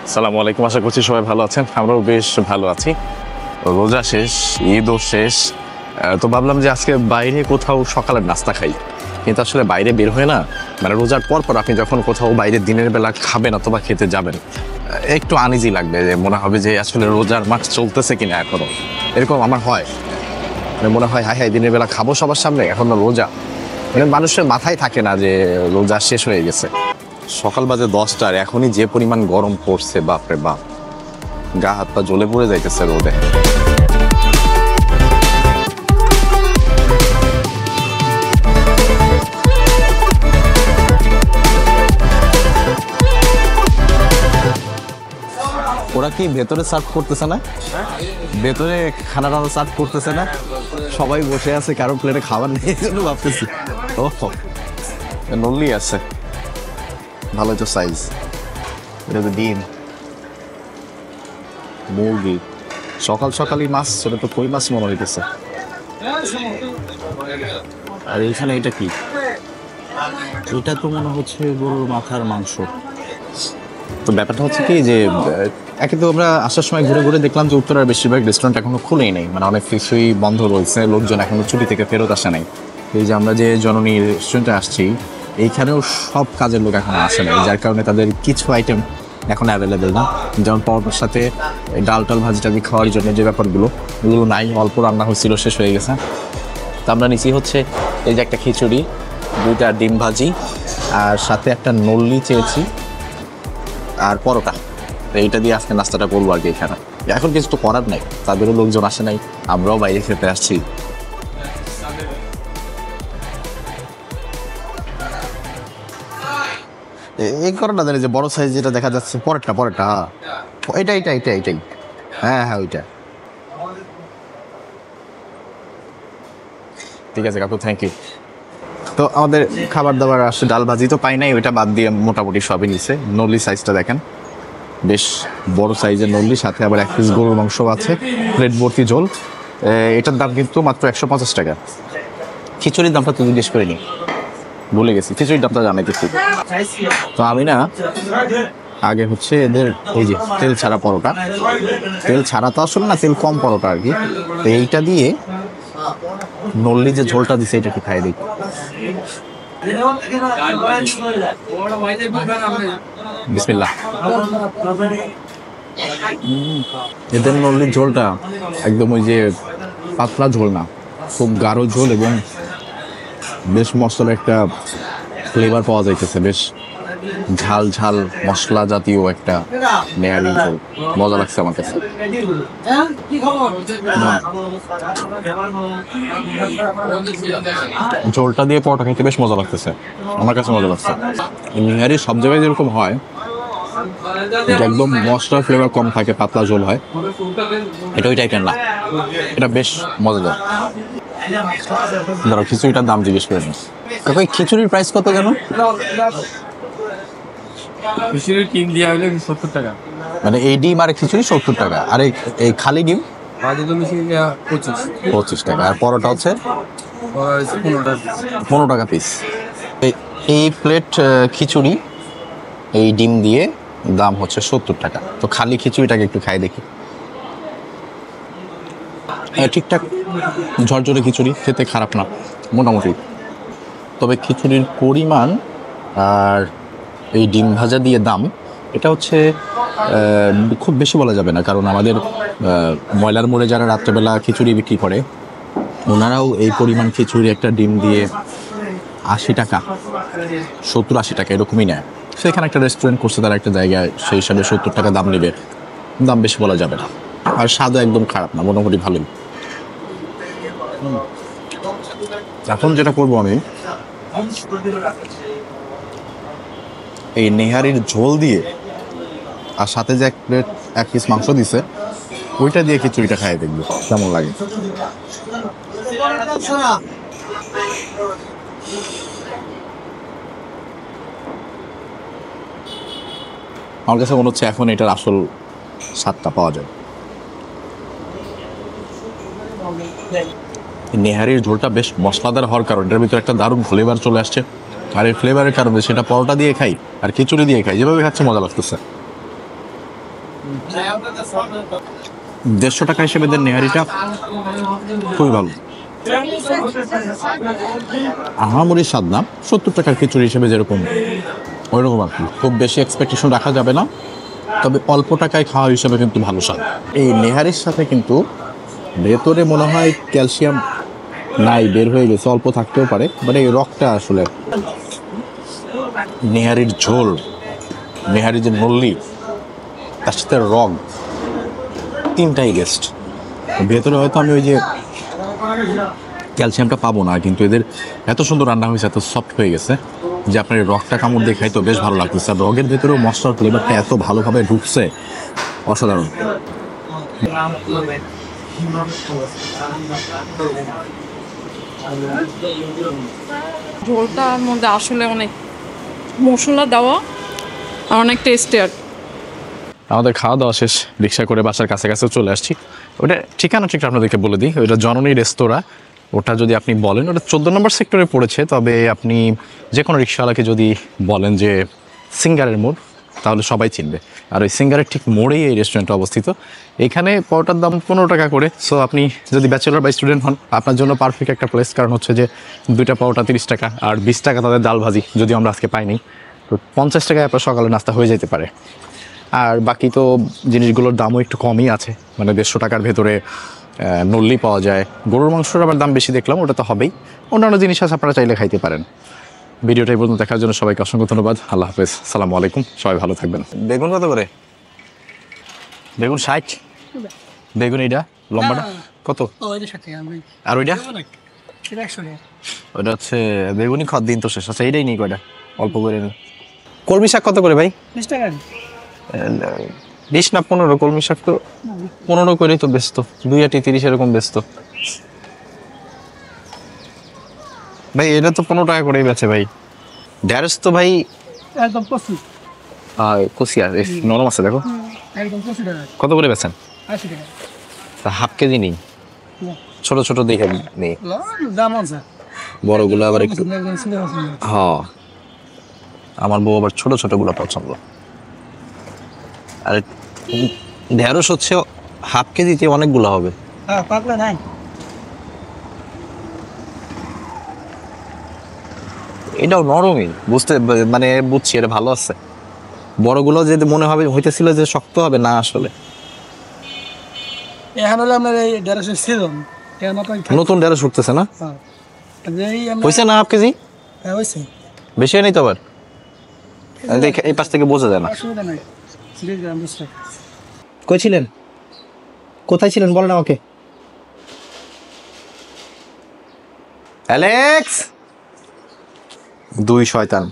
আসসালামু আলাইকুম, আশা করছি সবাই ভালো আছেন। আমরাও বেশ ভালো আছি। রোজা শেষ, ঈদও শেষ, তো ভাবলাম যে আজকে বাইরে কোথাও সকালের নাস্তা খাই। কিন্তু আসলে বাইরে বের হয়ে না, মানে রোজার পর পর আপনি যখন কোথাও বাইরে দিনের বেলা খাবেন অথবা খেতে যাবেন, একটু আনইজি লাগবে, যে মনে হবে যে আসলে রোজার মাস চলতেছে কিনা এখনো। এরকম আমার হয়, মানে মনে হয় হাই হাই দিনের বেলা খাবো সবার সামনে, এখন রোজা। মানে মানুষের মাথায় থাকে না যে রোজা শেষ হয়ে গেছে। সকাল বাজে 10টা, আর এখনই যে পরিমাণ গরম পড়ছে, বাপরে বাপ, গা হাত পা জ্বলে পড়ে যাইতেছে রোদে। ওরা কি ভেতরে সার্ভ করতেছে না? ভেতরে খানা টানা সার্ভ করতেছে না? সবাই বসে আছে, কারো প্লেটে খাবার নেই, এই জন্য ভাবতেছি। ও নল্লি আছে, ভালো তো সাইজ। এটা তো ডিম, মুরগি, সকাল সকালই মাছ, সেটা তো কই মাছ মনে হইতেছে। আর এইখানে এটা কি? এটা তো মনে হচ্ছে গরুর মাথার মাংস। তো ব্যাপারটা হচ্ছে কি যে একে তো আমরা আসার সময় ঘুরে ঘুরে দেখলাম যে উত্তরার বেশিরভাগ রেস্টুরেন্ট এখনো খুলেই নেই, মানে অনেক কিছুই বন্ধ রয়েছে, লোকজন এখনো ছুটি থেকে ফেরত আসে নাই। এই যে আমরা যে জননী রেস্টুরেন্টে আসছি, এইখানেও সব কাজের লোক এখন আসে নাই, যার কারণে তাদের কিছু আইটেম এখন অ্যাভেলেবেল না। যেমন পরোটার সাথে ডাল টাল ভাজি টাজি খাওয়ার জন্য যে ব্যাপারগুলো, ওগুলো নাই, অল্প রান্না হয়েছিল, শেষ হয়ে গেছে। তো আমরা নিচি হচ্ছে এই যে একটা খিচুড়ি, 2টা ডিম ভাজি, আর সাথে একটা নল্লি চেয়েছি, আর পরোটা। তো এইটা দিয়ে আজকে নাস্তাটা করবো আর কি। এখানে এখন কিছু তো করার নাই, তাদেরও লোকজন আসে নাই, আমরাও বাইরে খেতে আসছি। এই করে না জানি যে বড় সাইজ যেটা দেখা যাচ্ছে, পরেরটা এইটাই হ্যাঁ হ্যাঁ ওইটা। ঠিক আছে কাকু, থ্যাংক ইউ। তো আমাদের খাবার দাবার আসছে, ডাল ভাজি তো পাই নাই, ওইটা বাদ দিয়ে মোটামুটি সবই নিচ্ছে। নল্লি সাইজটা দেখেন, বেশ বড় সাইজের নল্লি, সাথে আবার 1 পিস গরুর মাংস আছে, প্লেট ভর্তি ঝোল। এটার দাম কিন্তু মাত্র 150 টাকা। খিচুড়ির দামটা তো জিজ্ঞেস করিনি, ভুলে গেছি, খিচুড়ির দামটা জানাইতেছি। তো আমি না আগে হচ্ছে এদের এই যে তেল ছাড়া পরোটা, তেল ছাড়া তো আসলে না, তেল কম পরোটা আর কি। তো এইটা দিয়ে নল্লি যে ঝোলটা দিছে, এটা একটু খাই দিই। বিসমিল্লাহ। এদের নল্লির ঝোলটা একদম ওই যে পাতলা ঝোল না, খুব গাঢ় ঝোল, এবং বেশ মশলা একটা ফ্লেভার পাওয়া যাইতেছে, বেশ ঝাল ঝাল মশলা জাতীয় একটা নেয়ারি ঝোল, মজা লাগছে আমার কাছে। ঝোলটা দিয়ে পরোটা খেতে বেশ মজা লাগতেছে, আমার কাছে মজা লাগছে। নেহারি সব জায়গায় যেরকম হয়, একদম মশলার ফ্লেভার কম থাকে, পাতলা ঝোল হয়, এটা ওই টাইপের না, এটা বেশ মজাদার। ধরো খিচুড়িটার দাম জিজ্ঞেস করে নিস। কাকু খিচুড়ির প্রাইস কত কেন? খিচুড়ির ডিম দেওয়া হলে 70 টাকা, মানে এই ডিম আর খিচুড়ি 70 টাকা, আর এই খালি ডিম ভাজি তো মিশিয়ে 25 টাকা, আর পরোটা হচ্ছে 15 টাকা। 15 টাকা পিস। এই প্লেট খিচুড়ি এই ডিম দিয়ে দাম হচ্ছে 70 টাকা। তো খালি খিচুড়িটাকে একটু খাই দেখি। ঠিকঠাক ঝরঝরে খিচুড়ি, খেতে খারাপ না মোটামুটি। তবে খিচুড়ির পরিমাণ আর এই ডিম ভাজা দিয়ে দাম, এটা হচ্ছে খুব বেশি বলা যাবে না, কারণ আমাদের ময়লার মোড়ে যারা রাত্রেবেলা খিচুড়ি বিক্রি করে, ওনারাও এই পরিমাণ খিচুড়ি একটা ডিম দিয়ে 80 টাকা, 70-80 টাকা এরকমই নেয়। সেখানে একটা রেস্টুরেন্ট করছে তারা একটা জায়গায়, সেই হিসাবে 70 টাকা দাম নেবে, দাম বেশি বলা যাবে না। আর স্বাদও একদম খারাপ না, মোটামুটি ভালোই। এখন যেটা করবো আমি, এই নেহারির ঝোল দিয়ে আর সাথে যে 1 পিস মাংস দিছে, ওইটা দিয়ে খিচুড়িটা খাই দেখবো কেমন লাগে। আমার কাছে মনে হচ্ছে এখন এটার আসল স্বাদটা পাওয়া যায়। নেহারির ঝোলটা বেশ মশলাদার হওয়ার কারণে এটার ভিতরে একটা দারুণ ফ্লেভার চলে আসছে, আর এই ফ্লেভারের কারণে সেটা পরোটা দিয়ে খাই আর খিচুড়ি দিয়ে খাই, যেভাবে খাচ্ছে মজা লাগতেছে। 150 টাকা হিসেবে এদের নেহারিটা খুবই ভালো। আহামরি স্বাদ না, 70 টাকার খিচুড়ি হিসেবে যেরকম ওইরকম আর কি। খুব বেশি এক্সপেকটেশন রাখা যাবে না, তবে অল্প টাকায় খাওয়া হিসেবে কিন্তু ভালো স্বাদ। এই নেহারির সাথে কিন্তু ভেতরে মনে হয় ক্যালসিয়াম নাই, বের হয়ে গেছে, অল্প থাকতেও পারে, বাট এই রকটা আসলে নেহারির ঝোল, নেহারি যে নল্লি তার সাথে রগ, তিনটাই গেস্ট। ভেতরে হয়তো আমি ওই যে ক্যালসিয়ামটা পাবো না, কিন্তু এদের এত সুন্দর রান্না হয়েছে, এত সফট হয়ে গেছে যে আপনার এই রগটা কামড় দিয়ে খাইতো বেশ ভালো লাগতেছে। আর রগের ভেতরেও মশলার ফ্লেভারটা এত ভালোভাবে ঢুকছে, অসাধারণ। ঝোলটার মধ্যে আসলে অনেক মশলা দেওয়া আর অনেক টেস্টি আর আমাদের খাওয়া দাওয়া শেষ, রিক্সা করে বাসার কাছাকাছিও চলে আসছি। ওটা ঠিকানা ঠিক আপনাদেরকে বলে দিই, ওটা জননী রেস্তোরাঁ। ওটা যদি আপনি বলেন, ওটা 14 নম্বর সেক্টরে পড়েছে, তবে আপনি যে কোনো রিক্সাওয়ালাকে যদি বলেন যে সিঙ্গারের মোড়, তাহলে সবাই চিনবে। আর ওই সিঙ্গারের ঠিক মোড়েই এই রেস্টুরেন্টটা অবস্থিত। এখানে পরোটার দাম 15 টাকা করে। সো আপনি যদি ব্যাচেলর বা স্টুডেন্ট হন, আপনার জন্য পারফেক্ট একটা প্লেস, কারণ হচ্ছে যে 2টা পরোটা 30 টাকা, আর 20 টাকা তাদের ডাল ভাজি, যদি আমরা আজকে পাইনি। তো 50 টাকায় আপনার সকালে নাস্তা হয়ে যেতে পারে। আর বাকি তো জিনিসগুলোর দামও একটু কমই আছে, মানে 150 টাকার ভেতরে নল্লি পাওয়া যায়। গরুর মাংসর আবার দাম বেশি দেখলাম, ওটা তো হবেই। অন্যান্য জিনিস আছে, আপনারা চাইলে খাইতে পারেন। ভিডিওটা এই পর্যন্ত দেখার জন্য সবাইকে অসংখ্য ধন্যবাদ। আল্লাহ হাফেজ, আসসালামু আলাইকুম, সবাই ভালো থাকবেন। বেগুন কত করে? বেগুন 60। বেগুন এইটা লম্বাটা কত? আর ওইটা? ওইটা হচ্ছে বেগুনি খদ দিন তো শেষ। আচ্ছা, এইটাই নেই কয়টা, অল্প করে নিন। কলমি শাক কত করে ভাই? 20 না 15? কলমি শাক তো 15 করেই তো ব্যস্ত, 2 আটি 30 এরকম ব্যস্ত ভাই। এটা তো 15 টাকা করেই বেচে ভাই। ঢেঁড়স তো ভাই একদম কচি, কচি আর নরম আছে, দেখো একদম কচি টাকা, কত করে বেচেন? 80 টাকা। তা হাফ কেজি নেই, ছোট ছোট দেখে নেই, দাম আছে, বড়গুলো আবার একটু। একদম ছিল আছে। হ্যাঁ, আমার বউ আবার ছোট ছোট গুলো পছন্দ। আর ঢেঁড়স হচ্ছে হাফ কেজিতে অনেকগুলো হবে। হ্যাঁ, পাকলে নাই। এটাও নরমই, মানে বুঝছি এটা ভালো আছে। বড়গুলো যদি মনে হবে হইতেছিল যে শক্ত হবে, না আসলে এখন হলো আপনার এই ঢেঁড়সের সিজন, এখন আপনার নতুন ঢেঁড়স উঠতেছে না? হ্যাঁ, এই আমরা হয়েছে না হাফ কেজি? হ্যাঁ হয়েছে, বেশি নেই তো আবার, এই পাশ থেকে বোঝা যায় না। অসুবিধা নাই। 20 গ্রাম 20 টাকা। কই ছিলেন? কোথায় ছিলেন বলেন আমাকে। অ্যালেক্স, 2 শয়তান।